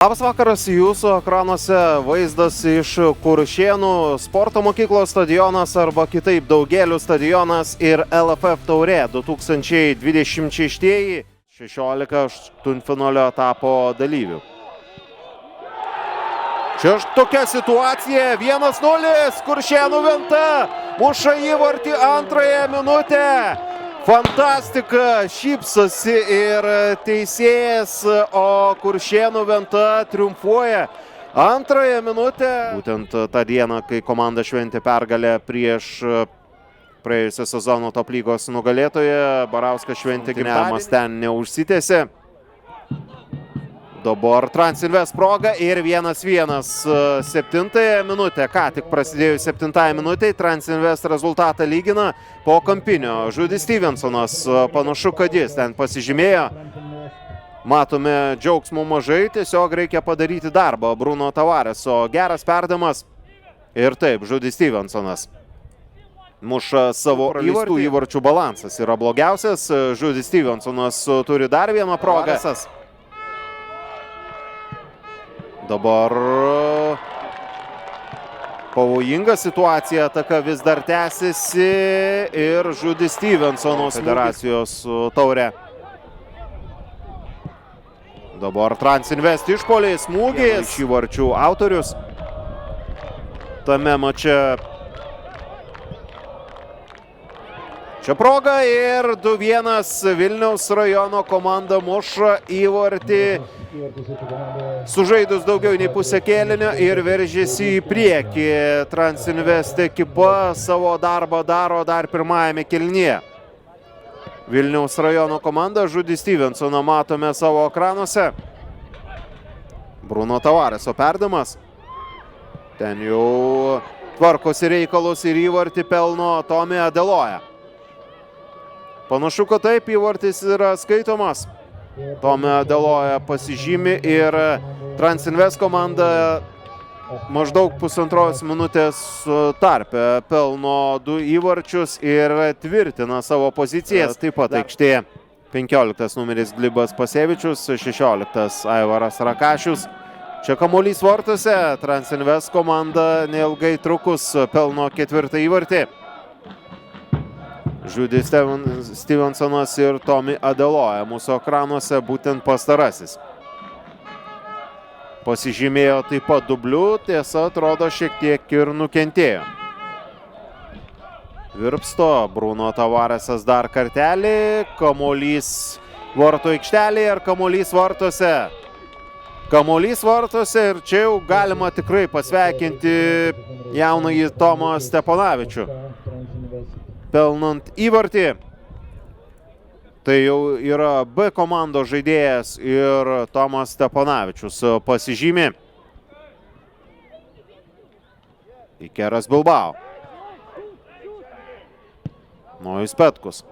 Labas vakaras, jūsų ekranuose vaizdas iš Kuršėnų sporto mokyklos stadionas arba kitaip Daugėlių stadionas ir LFF taurė 2026 16 aštuntfinalio etapo dalyvių. Čia tokia situacija, 1-0, Kuršėnų Venta muša įvartį antrąją minutę. Fantastika, šypsosi ir teisėjas, o Kuršėnų Venta triumfuoja antrąją minutę. Būtent tą dieną, kai komanda šventė pergalę prieš praėjusią sezono top lygos nugalėtoją, Barauskas šventė gimtavimas ten neužsitęsė. Dabar Transinvest proga ir 1-1 septintąją minutę. Ką tik prasidėjus septintąją minutę, Transinvest rezultatą lygina po kampinio. Žudis Stevensonas, panašu, kad jis ten pasižymėjo. Matome, džiaugsmų mažai, tiesiog reikia padaryti darbą. Bruno Tavareso geras perdavimas. Ir taip, Žudis Stevensonas muša savo įvarčių balansas. Yra blogiausias. Žudis Stevensonas turi dar vieną progą. Dabar pavojinga situacija, ataka vis dar tęsiasi ir Žudis Stevensono federacijos taurė. Dabar Transinvest išpuoliai, smūgis. Įvarčių autorius tame mače. Čia proga ir 2-1 Vilniaus rajono komanda muša įvartį. Sužaidus daugiau nei pusę kėlinio ir veržėsi į priekį. Transinvest ekipa savo darbą daro dar pirmajame kėlinyje. Vilniaus rajono komanda, Žudį Stevensoną matome savo ekranuose. Bruno Tavareso perdavimas. Ten jau tvarkosi reikalus ir įvartį pelno Tomi Adeloja. Panašu, kad taip įvartis yra skaitomas. Tomi Adeloja pasižymi ir Transinvest komanda maždaug pusantros minutės tarpe pelno 2 įvarčius ir tvirtina savo pozicijas. Taip pat aikštėje 15 numeris Glibas Pasevičius, 16 Aivaras Rakašius. Čia kamuolys vartuose, Transinvest komanda neilgai trukus pelno 4 įvartį. Žudis Stevensonas ir Tomi Adeloja mūsų ekranuose, būtent pastarasis. Pasižymėjo taip pat dubliu, tiesa, atrodo šiek tiek ir nukentėjo. Virpsto, Bruno Tavaresas dar kartelį, kamuolys vartų aikštelėje ir kamuolys vartuose. Kamuolys vartuose ir čia jau galima tikrai pasveikinti jaunąjį Tomą Steponavičių. Pelnant įvartį. Tai jau yra B komandos žaidėjas ir Tomas Steponavičius pasižymi. Ikeras Bilbao. Nojus Petkus.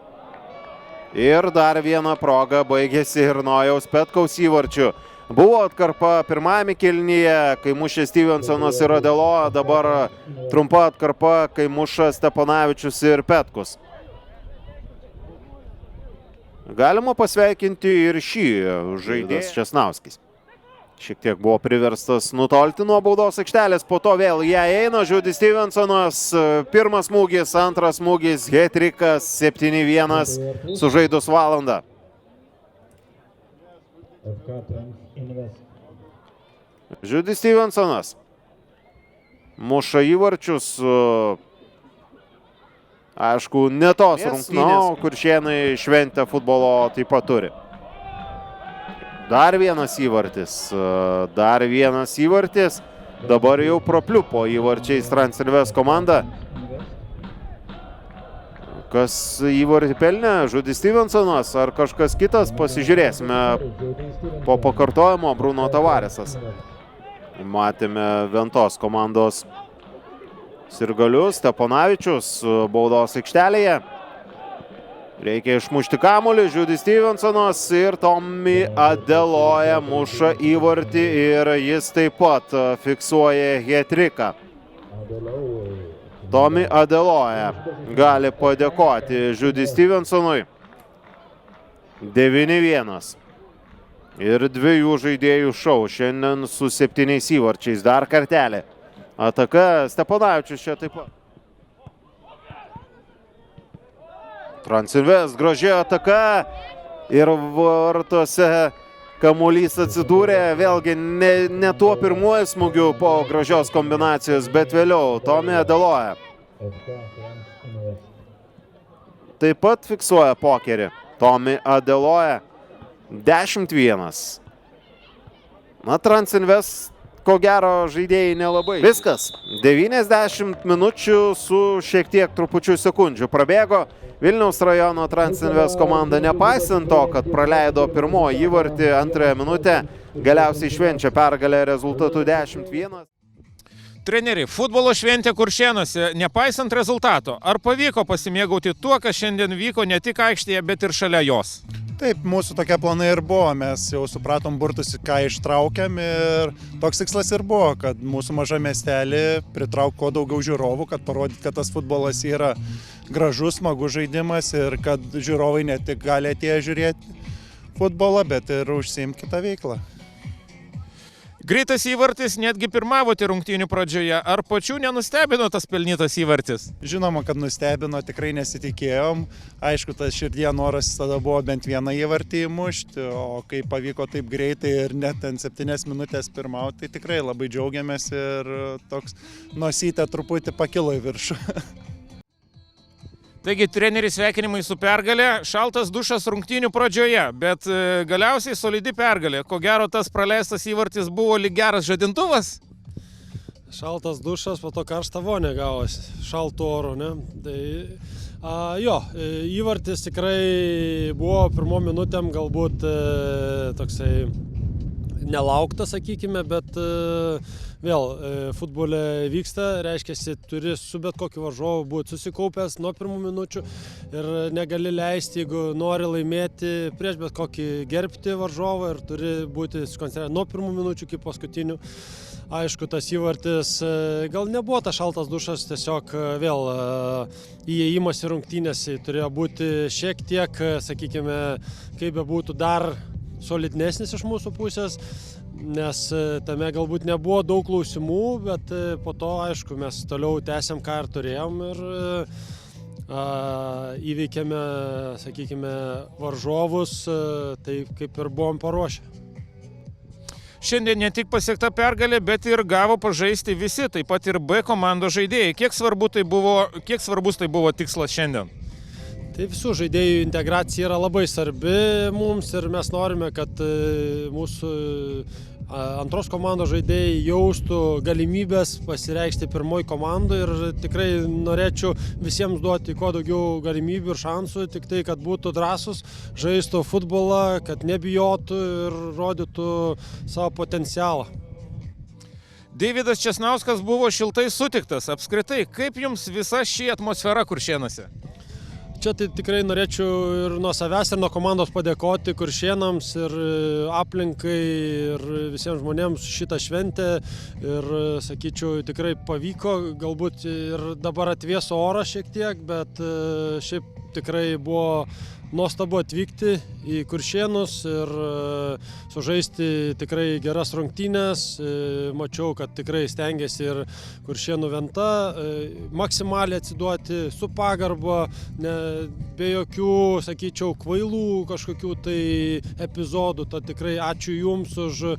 Ir dar viena proga baigėsi ir Nojaus Petkaus įvarčiu. Buvo atkarpa pirmajame kėlinyje, kai mušė Stevensonas ir Adeloja, dabar trumpa atkarpa, kai muša Steponavičius ir Petkus. Galima pasveikinti ir šį žaidėjas Česnauskis. Šiek tiek buvo priverstas nutolti nuo baudos aikštelės, po to vėl ją eina Žudis Stevensonas. Pirmas smūgis, antras smūgis, hetrikas, 7-1 sužaidus valandą. Žudis Stevensonas muša įvarčius, aišku, ne tos rungtynės, Kuršėnai šventę futbolo taip pat turi. Dar vienas įvartis, dabar jau prapliupo įvarčiais Transinvest komanda. Kas įvartį pelnė, Žudis Stevensonas ar kažkas kitas, pasižiūrėsime po pakartojimo. Bruno Tavaresas. Matėme Ventos komandos sirgalius, Steponavičius baudos aikštelėje. Reikia išmušti kamuolį, Žudis Stevensonas ir Tomi Adeloja muša įvartį ir jis taip pat fiksuoja hetriką. Tomi Adeloja gali padėkoti Žudį Stevensonui. 9-1. Ir 2 žaidėjų šou šiandien su 7 įvarčiais. Dar kartelį. Ataka Steponavičius čia taip pat. Transinvest, graži ataka. Ir vartuose kamuolys atsidūrė. Vėlgi ne tuo pirmuoju smūgiu po gražios kombinacijos, bet vėliau Tomi Adeloja. Taip pat fiksuoja pokerį. Tomi Adeloja. 10-1. Na, Transinvest, ko gero, žaidėjai nelabai. Viskas. 90 minučių su šiek tiek trupučių sekundžių prabėgo. Vilniaus rajono Transinvest komanda, nepaisant to, kad praleido pirmoji įvartį, antrąją minutę, galiausiai švenčia pergalę rezultatu 10-1. Treneri, futbolo šventė Kuršėnuose, nepaisant rezultato, ar pavyko pasimėgauti tuo, kas šiandien vyko ne tik aikštėje, bet ir šalia jos? Taip, mūsų tokie planai ir buvo, mes jau supratom burtus, ką ištraukiam ir toks tikslas ir buvo, kad mūsų maža miestelį pritrauk kuo daugiau žiūrovų, kad parodyt, kad tas futbolas yra gražus, smagus žaidimas ir kad žiūrovai ne tik gali atėję žiūrėti futbolą, bet ir užsiimti kitą veiklą. Greitas įvartis, netgi pirmavote rungtynių pradžioje. Ar pačių nenustebino tas pelnytas įvartis? Žinoma, kad nustebino, tikrai nesitikėjom. Aišku, tas širdie noras tada buvo bent vieną įvartį įmušti, o kai pavyko taip greitai ir net ten 7 minutės pirmauti, tai tikrai labai džiaugiamės ir toks nosytė truputį pakilo į viršų. Taigi, treneris, sveikinimai su pergalė, šaltas dušas rungtynių pradžioje, bet galiausiai solidi pergalė. Ko gero, tas praleistas įvartis buvo lyg geras žadintuvas? Šaltas dušas, po to karšta vonė gavosi, šaltų oro, ne? Tai, įvartis tikrai buvo pirmom minutėm galbūt toksai nelauktas, sakykime, bet vėl futbole vyksta, reiškia, turi su bet kokiu varžovu būti susikaupęs nuo pirmų minučių ir negali leisti, jeigu nori laimėti, prieš bet kokį gerbti varžovą ir turi būti susikoncentruoti nuo pirmų minučių iki paskutinių. Aišku, tas įvartis gal nebuvo tas šaltas dušas, tiesiog vėl įėjimas į rungtynės turėjo būti šiek tiek, sakykime, kaip bebūtų dar solidnesnis iš mūsų pusės, nes tame galbūt nebuvo daug klausimų, bet po to, aišku, mes toliau tęsėm, ką ir turėjom ir įveikėme, sakykime, varžovus, tai kaip ir buvom paruošę. Šiandien ne tik pasiekta pergalė, bet ir gavo pažaisti visi, taip pat ir B komandos žaidėjai. Kiek svarbus tai buvo tikslas šiandien? Tai visų žaidėjų integracija yra labai svarbi mums ir mes norime, kad mūsų antros komandos žaidėjai jaustų galimybės pasireikšti pirmoji komandai ir tikrai norėčiau visiems duoti kuo daugiau galimybių ir šansų, tik tai, kad būtų drąsus, žaistų futbolą, kad nebijotų ir rodytų savo potencialą. Deividas Česnauskas buvo šiltai sutiktas. Apskritai, kaip jums visa ši atmosfera Kuršėnuose? Čia tai tikrai norėčiau ir nuo savęs, ir nuo komandos padėkoti Kuršėnams ir aplinkai ir visiems žmonėms šitą šventę ir, sakyčiau, tikrai pavyko, galbūt ir dabar atvėso oras šiek tiek, bet šiaip tikrai buvo nuostabu atvykti į Kuršėnus ir sužaisti tikrai geras rungtynes. Mačiau, kad tikrai stengiasi ir Kuršėnų Venta maksimaliai atsiduoti su pagarba, be jokių, sakyčiau, kvailų kažkokių tai epizodų. Tad tikrai ačiū Jums už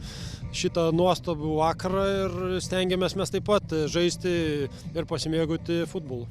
šitą nuostabų vakarą ir stengiamės mes taip pat žaisti ir pasimėgauti futbolu.